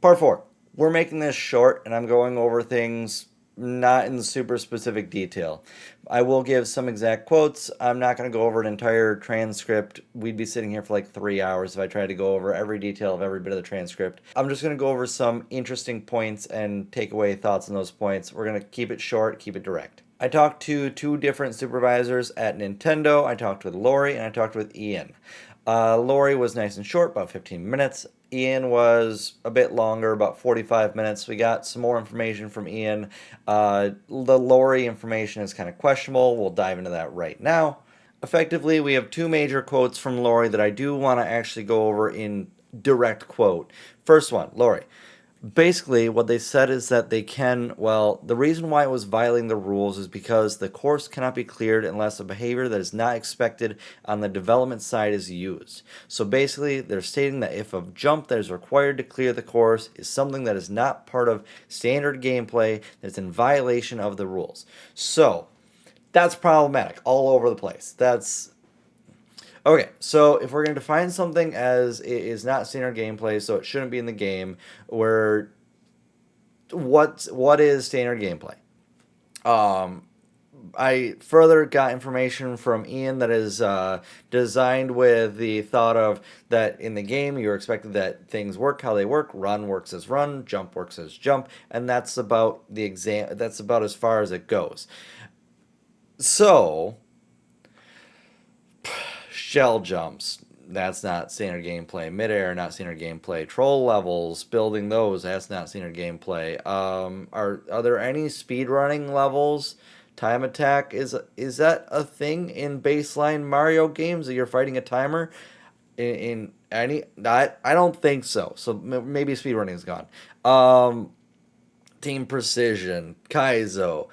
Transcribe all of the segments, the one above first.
Part 4. We're making this short, and I'm going over things not in super specific detail. I will give some exact quotes. I'm not going to go over an entire transcript. We'd be sitting here for like 3 hours if I tried to go over every detail of every bit of the transcript. I'm just going to go over some interesting points and take away thoughts on those points. We're going to keep it short, keep it direct. I talked to two different supervisors at Nintendo. I talked with Lori and I talked with Ian. Lori was nice and short, about 15 minutes. Ian was a bit longer, about 45 minutes. We got some more information from Ian. The Lori information is kind of questionable. We'll dive into that right now. Effectively, we have two major quotes from Lori that I do want to actually go over in direct quote. First one, Lori. Basically, what they said is that the reason why it was violating the rules is because the course cannot be cleared unless a behavior that is not expected on the development side is used. So basically, they're stating that if a jump that is required to clear the course is something that is not part of standard gameplay, that's in violation of the rules. So, that's problematic all over the place. That's Okay, so if we're going to define something as it is not standard gameplay, so it shouldn't be in the game, where what is standard gameplay? Um, I further got information from Ian that is designed with the thought of that in the game you're expected that things work how they work, run works as run, jump works as jump, and that's about the exam. That's about as far as it goes. So shell jumps, that's not standard gameplay. Midair, not standard gameplay. Troll levels, building those, that's not standard gameplay. Are there any speed running levels? Time attack, is that a thing in baseline Mario games that you're fighting a timer? In any, I don't think so. So maybe speedrunning is gone. Team precision, Kaizo,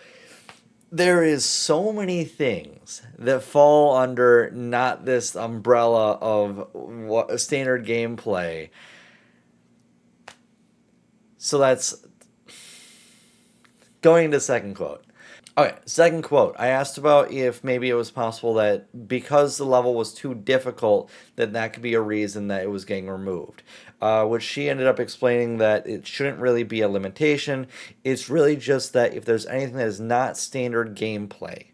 there is so many things that fall under not this umbrella of what standard gameplay. So that's going to second quote. Okay, second quote. I asked about if maybe it was possible that because the level was too difficult, that could be a reason that it was getting removed. Which she ended up explaining that it shouldn't really be a limitation. It's really just that if there's anything that is not standard gameplay.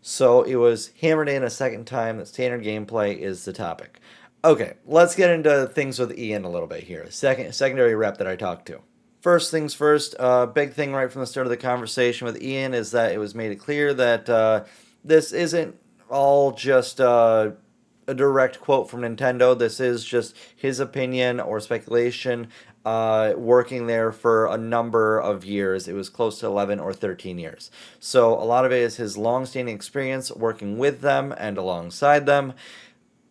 So it was hammered in a second time that standard gameplay is the topic. Okay, let's get into things with Ian a little bit here. Secondary rep that I talked to. First things first, big thing right from the start of the conversation with Ian is that it was made it clear that this isn't all just a direct quote from Nintendo. This is just his opinion or speculation. Working there for a number of years. It was close to 11 or 13 years. So a lot of it is his long-standing experience working with them and alongside them,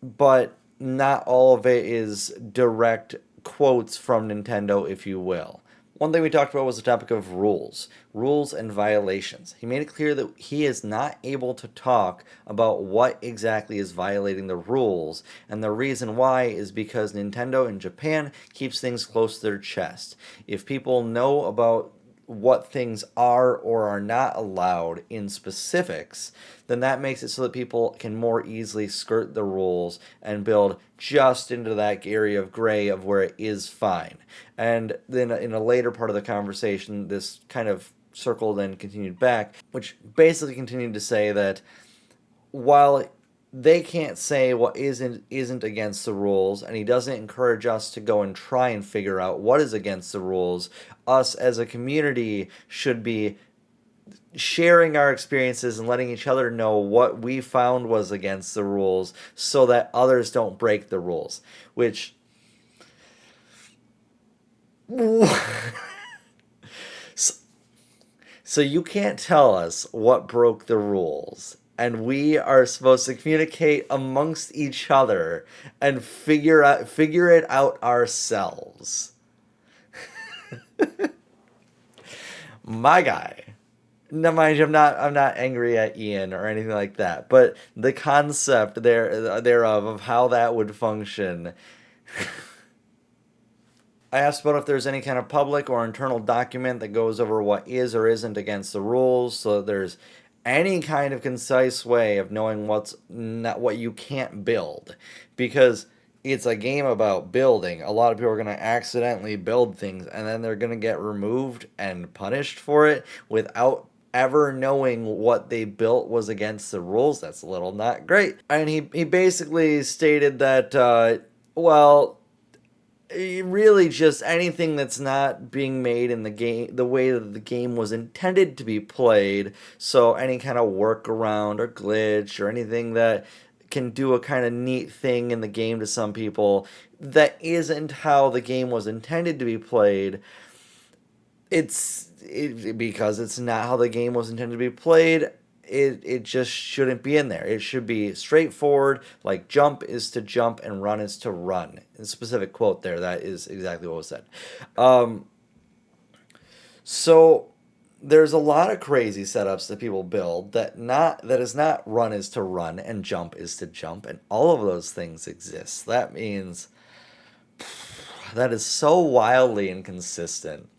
but not all of it is direct quotes from Nintendo, if you will. One thing we talked about was the topic of rules and violations. He made it clear that he is not able to talk about what exactly is violating the rules, and the reason why is because Nintendo in Japan keeps things close to their chest. If people know about what things are or are not allowed in specifics, then that makes it so that people can more easily skirt the rules and build just into that area of gray of where it is fine. And then in a later part of the conversation, this kind of circled and continued back, which basically continued to say that while they can't say what isn't against the rules, and he doesn't encourage us to go and try and figure out what is against the rules. Us as a community should be sharing our experiences and letting each other know what we found was against the rules so that others don't break the rules, which so you can't tell us what broke the rules, and we are supposed to communicate amongst each other and figure it out ourselves. My guy. Now, mind you, I'm not angry at Ian or anything like that, but the concept thereof of how that would function. I asked about if there's any kind of public or internal document that goes over what is or isn't against the rules, so that there's any kind of concise way of knowing what's not what you can't build, because it's a game about building. A lot of people are going to accidentally build things and then they're going to get removed and punished for it without ever knowing what they built was against the rules. That's a little not great. And he basically stated that, well, really just anything that's not being made in the game the way that the game was intended to be played, so any kind of workaround or glitch or anything that can do a kind of neat thing in the game to some people that isn't how the game was intended to be played, because it's not how the game was intended to be played. It just shouldn't be in there. It should be straightforward, like jump is to jump and run is to run. A specific quote there, that is exactly what was said. Um, so there's a lot of crazy setups that people build that is not run is to run and jump is to jump, and all of those things exist. That means that is so wildly inconsistent.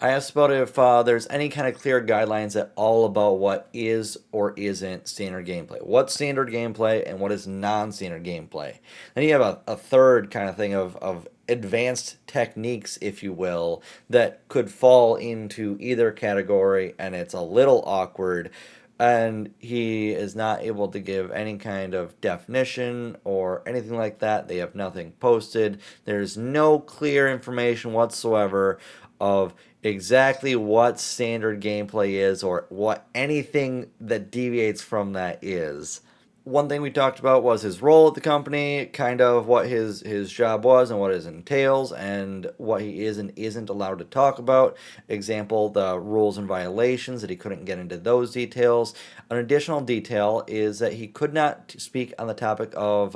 I asked about if there's any kind of clear guidelines at all about what is or isn't standard gameplay. What's standard gameplay and what is non-standard gameplay. Then you have a third kind of thing of advanced techniques, if you will, that could fall into either category, and it's a little awkward. And he is not able to give any kind of definition or anything like that. They have nothing posted. There's no clear information whatsoever of exactly what standard gameplay is or what anything that deviates from that is. One thing we talked about was his role at the company, kind of what his job was and what it entails, and what he is and isn't allowed to talk about. Example, the rules and violations, that he couldn't get into those details. An additional detail is that he could not speak on the topic of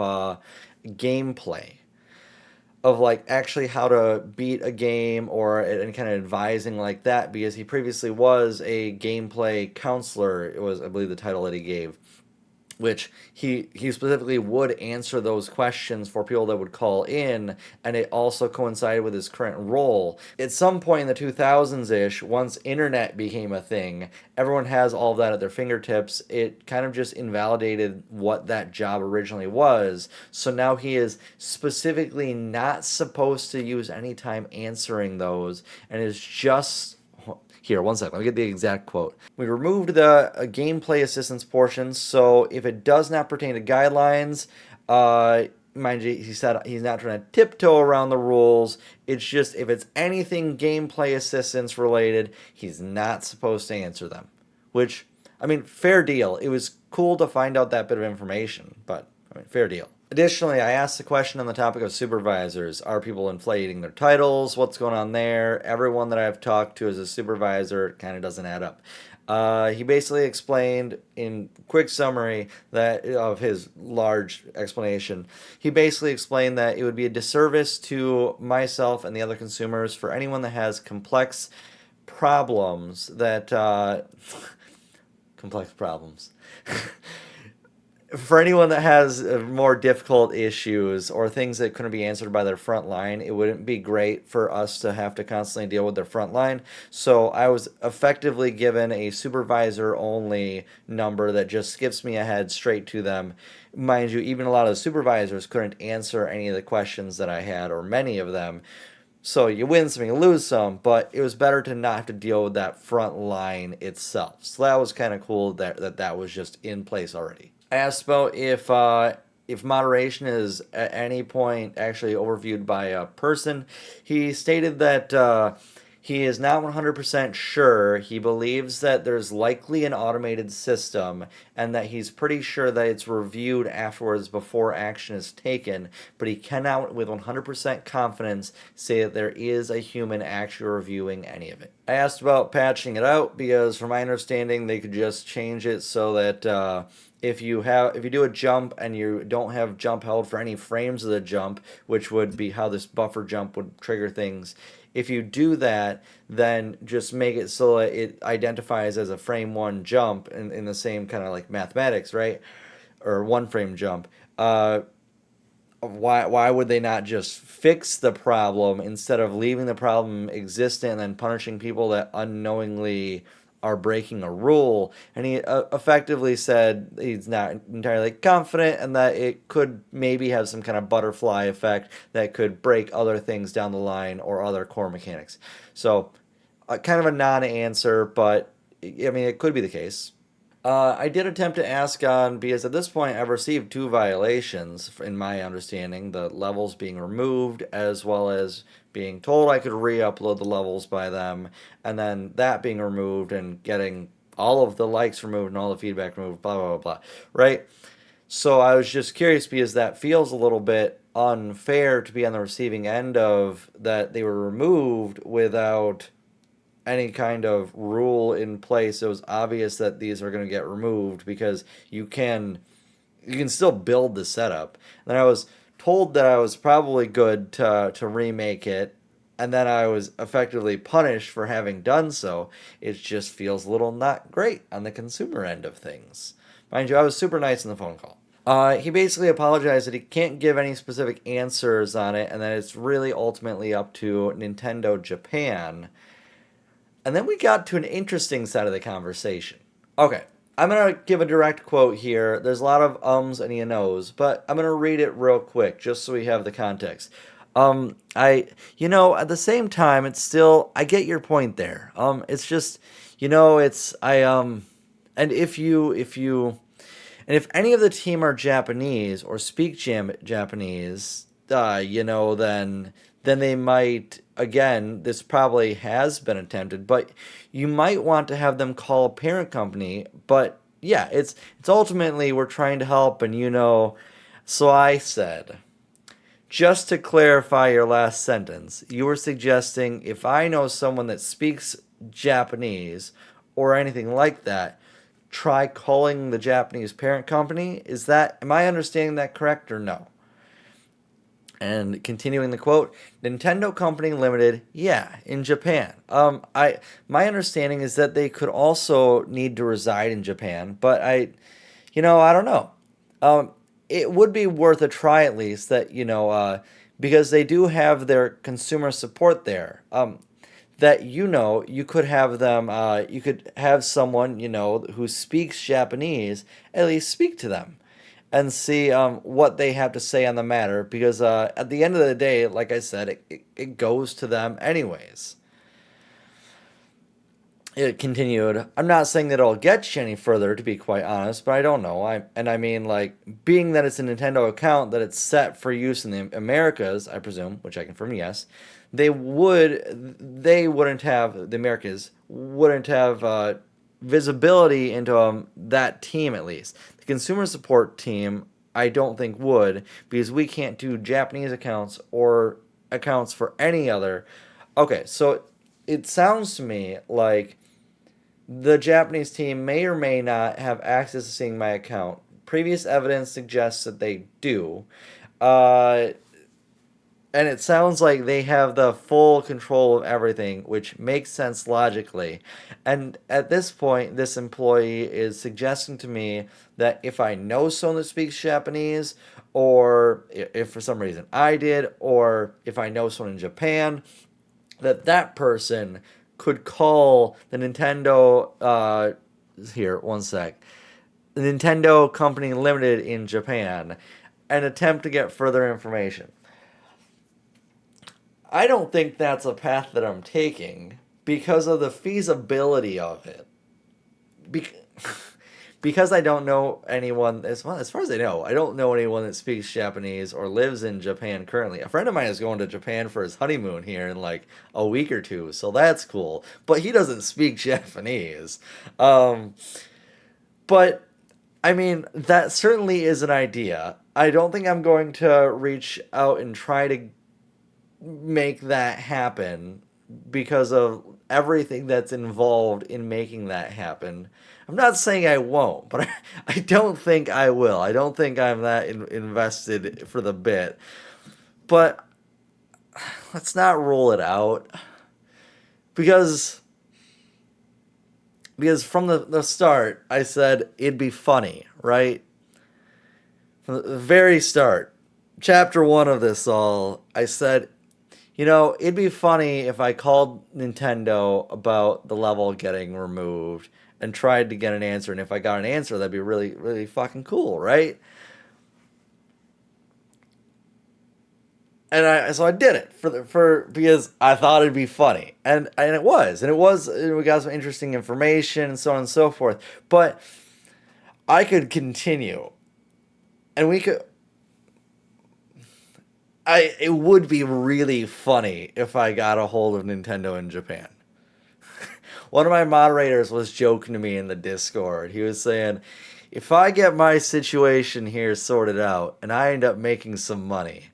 gameplay, of like actually how to beat a game or any kind of advising like that, because he previously was a gameplay counselor. It was, I believe, the title that he gave, which he specifically would answer those questions for people that would call in, and it also coincided with his current role. At some point in the 2000s-ish, once internet became a thing, everyone has all of that at their fingertips. It kind of just invalidated what that job originally was, so now he is specifically not supposed to use any time answering those, and is just here, one second. Let me get the exact quote. We removed the gameplay assistance portion, so if it does not pertain to guidelines, mind you, he said he's not trying to tiptoe around the rules. It's just if it's anything gameplay assistance related, he's not supposed to answer them. Which, I mean, fair deal. It was cool to find out that bit of information, but, I mean, fair deal. Additionally, I asked a question on the topic of supervisors. Are people inflating their titles? What's going on there? Everyone that I've talked to as a supervisor kind of doesn't add up. He basically explained, in quick summary, that of his large explanation, he basically explained that it would be a disservice to myself and the other consumers for anyone that has complex problems that complex problems. For anyone that has more difficult issues or things that couldn't be answered by their front line, it wouldn't be great for us to have to constantly deal with their front line. So I was effectively given a supervisor only number that just skips me ahead straight to them. Mind you, even a lot of the supervisors couldn't answer any of the questions that I had, or many of them. So you win some, you lose some, but it was better to not have to deal with that front line itself. So that was kind of cool that was just in place already. I asked about if moderation is at any point actually overviewed by a person. He stated that he is not 100% sure. He believes that there's likely an automated system, and that he's pretty sure that it's reviewed afterwards before action is taken, but he cannot with 100% confidence say that there is a human actually reviewing any of it. I asked about patching it out, because from my understanding they could just change it so that if you do a jump and you don't have jump held for any frames of the jump, which would be how this buffer jump would trigger things, if you do that, then just make it so that it identifies as a frame one jump in the same kind of like mathematics, right? Or one frame jump. Why would they not just fix the problem instead of leaving the problem existent and then punishing people that unknowingly are breaking a rule, and he effectively said he's not entirely confident and that it could maybe have some kind of butterfly effect that could break other things down the line or other core mechanics. So, kind of a non-answer, but I mean, it could be the case. I did attempt to ask on because at this point I've received two violations, in my understanding, the levels being removed as well as being told I could re-upload the levels by them, and then that being removed and getting all of the likes removed and all the feedback removed, blah blah blah blah. Right? So I was just curious because that feels a little bit unfair to be on the receiving end of that they were removed without any kind of rule in place. It was obvious that these are going to get removed because you can still build the setup. And I was told that I was probably good to remake it, and then I was effectively punished for having done so. It just feels a little not great on the consumer end of things. Mind you, I was super nice in the phone call. He basically apologized that he can't give any specific answers on it, and that it's really ultimately up to Nintendo Japan. And then we got to an interesting side of the conversation. Okay, I'm going to give a direct quote here. There's a lot of ums and knows, but I'm going to read it real quick just so we have the context. At the same time, it's still, I get your point there. It's just, and if any of the team are Japanese or speak Japanese, then they might, again, this probably has been attempted, but you might want to have them call a parent company. But yeah, it's ultimately we're trying to help, and so I said, just to clarify your last sentence, you were suggesting if I know someone that speaks Japanese or anything like that, try calling the Japanese parent company. Am I understanding that correct or no? And continuing the quote, Nintendo Company Limited, yeah, in Japan. My understanding is that they could also need to reside in Japan, but I don't know. It would be worth a try at least that because they do have their consumer support there. That you could have them, you could have someone who speaks Japanese at least speak to them and see what they have to say on the matter, because at the end of the day, like I said, it goes to them anyways. It continued, I'm not saying that it'll get you any further, to be quite honest, but I don't know. I mean, like, being that it's a Nintendo account, that it's set for use in the Americas, I presume, which I confirm, yes, they wouldn't have, the Americas wouldn't have visibility into that team, at least. The consumer support team, I don't think would, because we can't do Japanese accounts or accounts for any other. Okay, so it sounds to me like the Japanese team may or may not have access to seeing my account. Previous evidence suggests that they do. And it sounds like they have the full control of everything, which makes sense logically. And at this point, this employee is suggesting to me that if I know someone that speaks Japanese, or if for some reason I did, or if I know someone in Japan, that person could call the Nintendo, here, one sec, the Nintendo Company Limited in Japan and attempt to get further information. I don't think that's a path that I'm taking because of the feasibility of it. Because I don't know anyone, as far as I know, I don't know anyone that speaks Japanese or lives in Japan currently. A friend of mine is going to Japan for his honeymoon here in like a week or two, so that's cool. But he doesn't speak Japanese. But, I mean, that certainly is an idea. I don't think I'm going to reach out and try to make that happen because of everything that's involved in making that happen. I'm not saying I won't, but I don't think I will. I don't think I'm that invested for the bit. But let's not rule it out because from the start I said it'd be funny, right? From the very start, chapter 1 of this all, I said, It'd be funny if I called Nintendo about the level getting removed and tried to get an answer, and if I got an answer, that'd be really, really fucking cool, right? So I did it for because I thought it'd be funny, and and we got some interesting information and so on and so forth. But I could continue, and we could. It would be really funny if I got a hold of Nintendo in Japan. One of my moderators was joking to me in the Discord. He was saying, if I get my situation here sorted out and I end up making some money,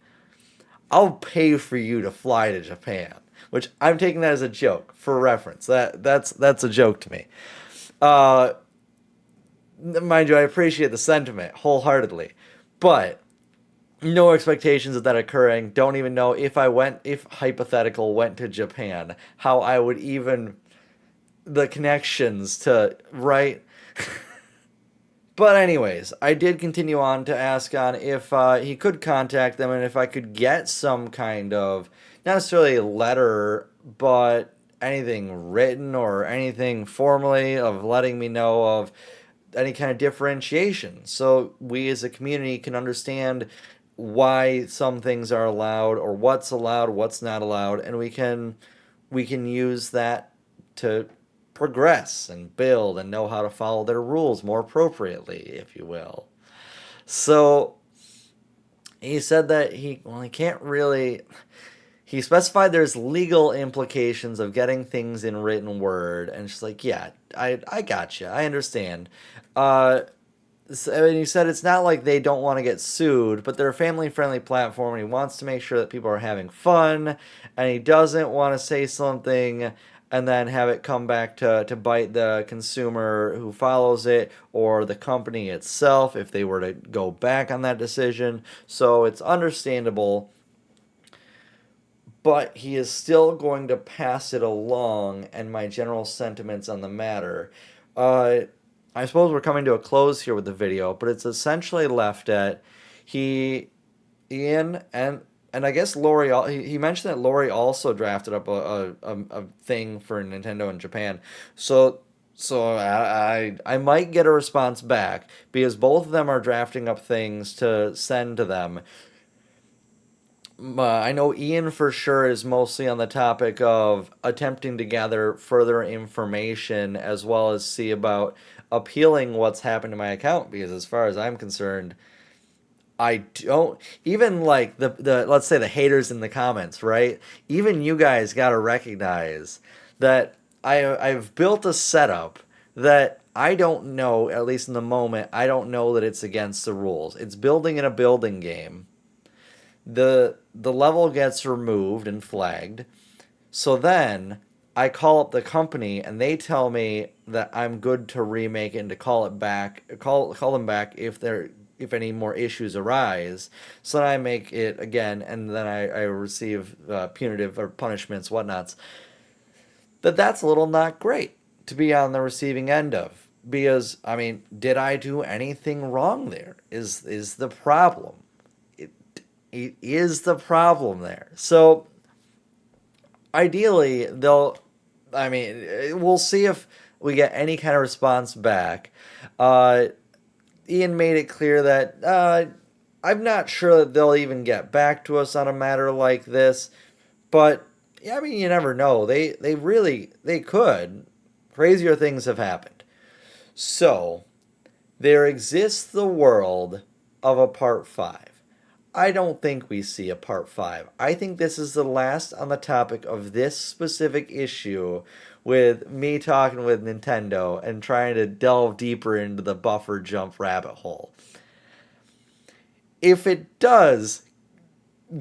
I'll pay for you to fly to Japan. Which I'm taking that as a joke for reference. That's a joke to me. Uh, Mind you, I appreciate the sentiment wholeheartedly, but no expectations of that occurring. Don't even know if hypothetical went to Japan, how I would even the connections to right. But anyways, I did continue on to ask on if he could contact them and if I could get some kind of not necessarily a letter, but anything written or anything formally of letting me know of any kind of differentiation, so we as a community can understand why some things are allowed, what's not allowed, and we can use that to progress and build and know how to follow their rules more appropriately, if you will. So he said that he can't really. He specified there's legal implications of getting things in written word, and she's like, yeah, I got you, I understand. He said it's not like they don't want to get sued, but they're a family friendly platform and he wants to make sure that people are having fun, and he doesn't want to say something and then have it come back to bite the consumer who follows it or the company itself if they were to go back on that decision. So it's understandable, but he is still going to pass it along and my general sentiments on the matter. Uh, I suppose we're coming to a close here with the video, but it's essentially left at he, Ian, and I guess Lori. He mentioned that Lori also drafted up a thing for Nintendo in Japan. So I might get a response back because both of them are drafting up things to send to them. I know Ian for sure is mostly on the topic of attempting to gather further information as well as see about appealing what's happened to my account because as far as I'm concerned, I don't even like the let's say the haters in the comments, right? Even you guys got to recognize that I've built a setup that I don't know, at least in the moment, I don't know that it's against the rules. It's building in a building game. The level gets removed and flagged. So then I call up the company and they tell me that I'm good to remake it and to call it back, call them back if any more issues arise. So then I make it again and then I receive punitive or punishments, whatnots. That's a little not great to be on the receiving end of. Because I mean, did I do anything wrong there? Is the problem? It is the problem there. So ideally, I mean, we'll see if we get any kind of response back. Ian made it clear that I'm not sure that they'll even get back to us on a matter like this, but yeah, I mean, you never know. They could. Crazier things have happened. So there exists the world of a part 5. I don't think we see a part 5. I think this is the last on the topic of this specific issue with me talking with Nintendo and trying to delve deeper into the buffer jump rabbit hole. If it does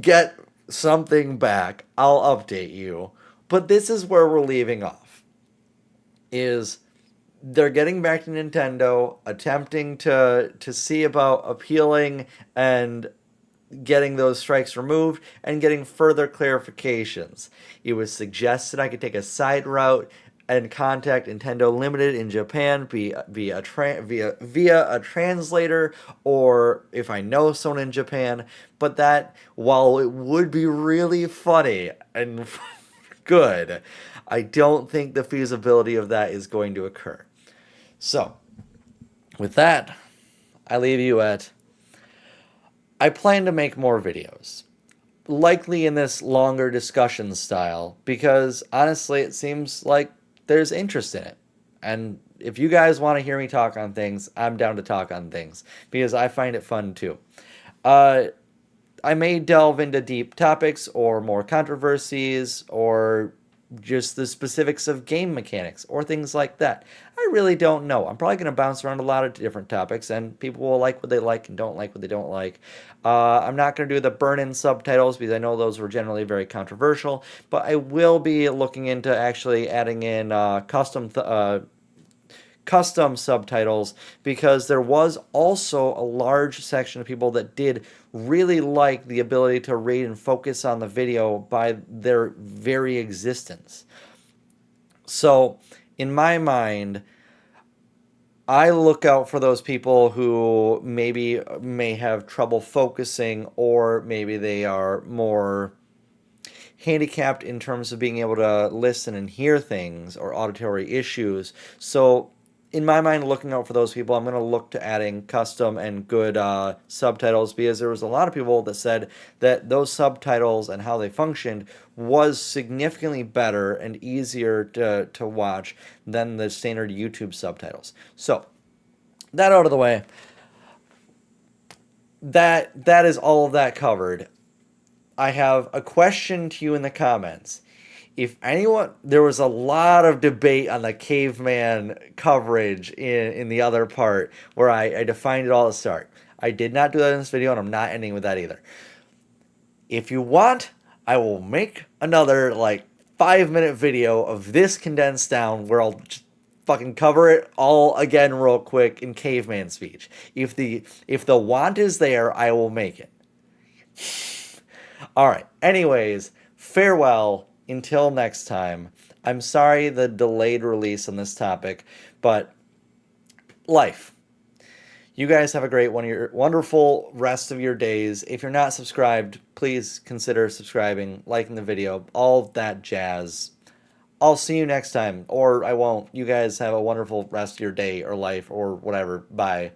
get something back, I'll update you. But this is where we're leaving off. Is they're getting back to Nintendo, attempting to see about appealing and getting those strikes removed and getting further clarifications. It was suggested I could take a side route and contact Nintendo Limited in Japan via a translator, or if I know someone in Japan. But that, while it would be really funny and good, I don't think the feasibility of that is going to occur. So, with that, I leave you at, I plan to make more videos, likely in this longer discussion style, because honestly, it seems like there's interest in it. And if you guys want to hear me talk on things, I'm down to talk on things because I find it fun too. Uh, I may delve into deep topics or more controversies or just the specifics of game mechanics or things like that. I really don't know. I'm probably going to bounce around a lot of different topics, and people will like what they like and don't like what they don't like. I'm not going to do the burn-in subtitles because I know those were generally very controversial, but I will be looking into actually adding in custom subtitles, because there was also a large section of people that did really like the ability to read and focus on the video by their very existence. So, in my mind, I look out for those people who maybe may have trouble focusing, or maybe they are more handicapped in terms of being able to listen and hear things, or auditory issues. So, in my mind, looking out for those people, I'm going to look to adding custom and good subtitles, because there was a lot of people that said that those subtitles and how they functioned was significantly better and easier to watch than the standard YouTube subtitles. So, that out of the way, that is all of that covered. I have a question to you in the comments. If anyone, there was a lot of debate on the caveman coverage in the other part where I defined it all at the start. I did not do that in this video, and I'm not ending with that either. If you want, I will make another like 5-minute video of this condensed down where I'll just fucking cover it all again real quick in caveman speech. If the want is there, I will make it. All right. Anyways, farewell until next time. I'm sorry the delayed release on this topic, but life. You guys have a great wonderful rest of your days. If you're not subscribed, please consider subscribing, liking the video, all that jazz. I'll see you next time, or I won't. You guys have a wonderful rest of your day or life or whatever. Bye.